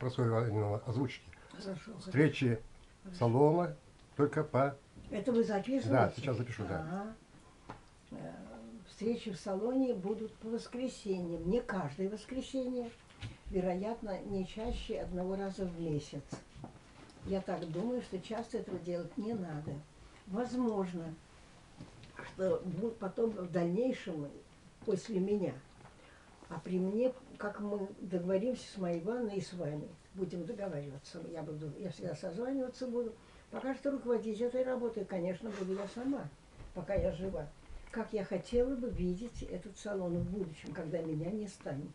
Прасковья озвучите. Хорошо. Встречи салона только по... Это вы записываете? Да, сейчас запишу, да. Ага. Встречи в салоне будут по воскресеньям. Не каждое воскресенье. Вероятно, не чаще одного раза в месяц. Я так думаю, что часто этого делать не надо. Возможно, что потом в дальнейшем, после меня, а при мне, как мы договоримся с моей Ивановной и с вами, будем договариваться, я всегда созваниваться буду. Пока что руководить этой работой, конечно, буду я сама, пока я жива. Как я хотела бы видеть этот салон в будущем, когда меня не станет.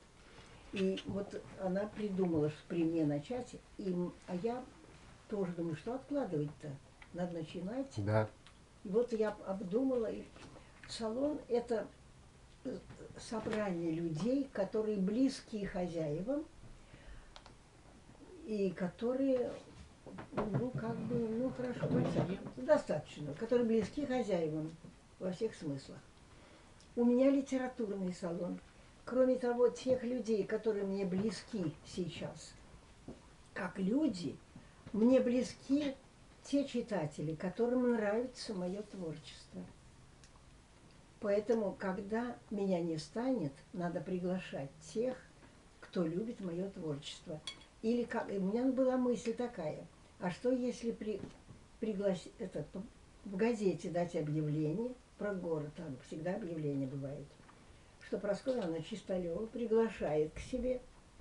И вот она придумала, что при мне начать, а я тоже думаю, что откладывать-то? Надо начинать. Да. И вот я обдумала, и салон – это собрание людей, которые близки хозяевам, и которые, ну, как бы, ну, хорошо, достаточно, которые близки хозяевам во всех смыслах. У меня литературный салон. Кроме того, тех людей, которые мне близки сейчас, как люди, мне близки те читатели, которым нравится мое творчество. Поэтому, когда меня не станет, надо приглашать тех, кто любит мое творчество. Или как, у меня была мысль такая, а что если пригласить, в газете дать объявление про город, там всегда объявление бывает, что Прасковья Ивановна Чисталева приглашает к себе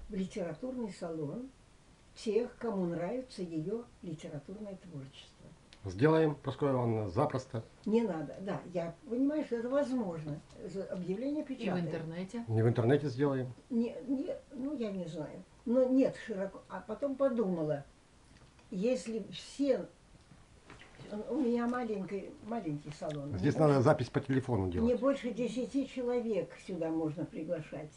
в литературный салон тех, кому нравится ее литературное творчество. Сделаем, Прасковья Ивановна, запросто. Не надо, да, я понимаю, что это возможно. Объявление печатают. И в интернете? Не в интернете сделаем. Ну, я не знаю. Но нет, широко. А потом подумала, если все... У меня маленький салон. Здесь надо запись по телефону делать. Не больше 10 человек сюда можно приглашать.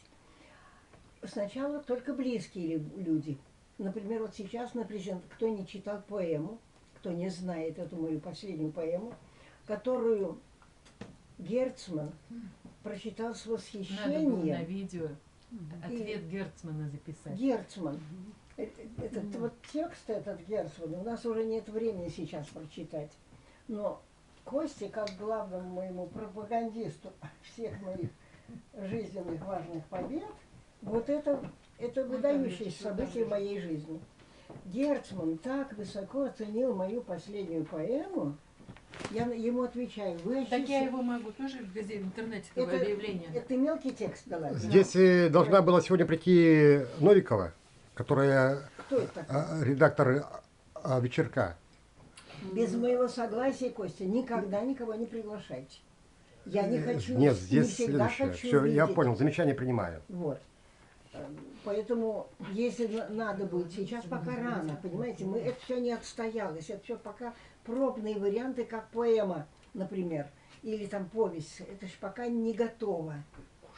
Сначала только близкие люди. Например, вот сейчас, например, кто не читал поэму, кто не знает эту мою последнюю поэму, которую Герцман прочитал с восхищением. Надо было на видео ответ Герцмана записать. Герцман. Этот вот текст этот Герцман, у нас уже нет времени сейчас прочитать. Но Косте, как главному моему пропагандисту всех моих жизненных важных побед, вот это выдающееся событие в моей жизни. Герцман так высоко оценил мою последнюю поэму, я ему отвечаю, вы Так я его могу тоже в газете, в интернете такое объявление. Это мелкий текст дала? Здесь должна была сегодня прийти Новикова, которая редактор «Вечерка». Без моего согласия, Костя, никогда никого не приглашайте. Я не хочу, Нет, здесь не всегда следующее. хочу Все, я видеть. понял, замечание принимаю. Вот. Поэтому, если надо будет, сейчас пока рано, понимаете, это все не отстоялось, это все пока пробные варианты, как поэма, например, или там повесть, это же пока не готово.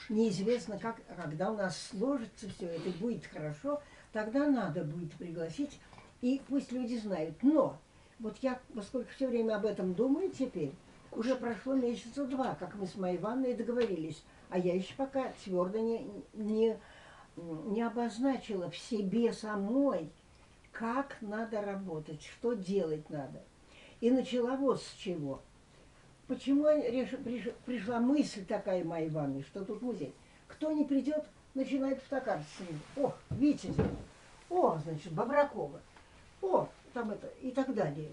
Неизвестно, когда у нас сложится все это и будет хорошо, тогда надо будет пригласить, и пусть люди знают. Но вот я, поскольку все время об этом думаю теперь, уже прошло месяца 2, как мы с моей Ивановной договорились, а я еще пока твердо не обозначила в себе самой, как надо работать, что делать надо. И начала вот с чего. Почему пришла мысль такая моей Ивановне, что тут музей. Кто не придет, начинает фотокарту с ним. О, Витязева. О, значит, Бобракова. О, там это, и так далее.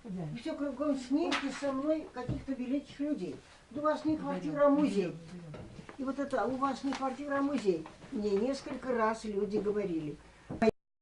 Да. И все кругом снимки со мной каких-то великих людей. Да у вас не квартира, а музей. И вот это, у вас не квартира, а музей. Мне несколько раз люди говорили –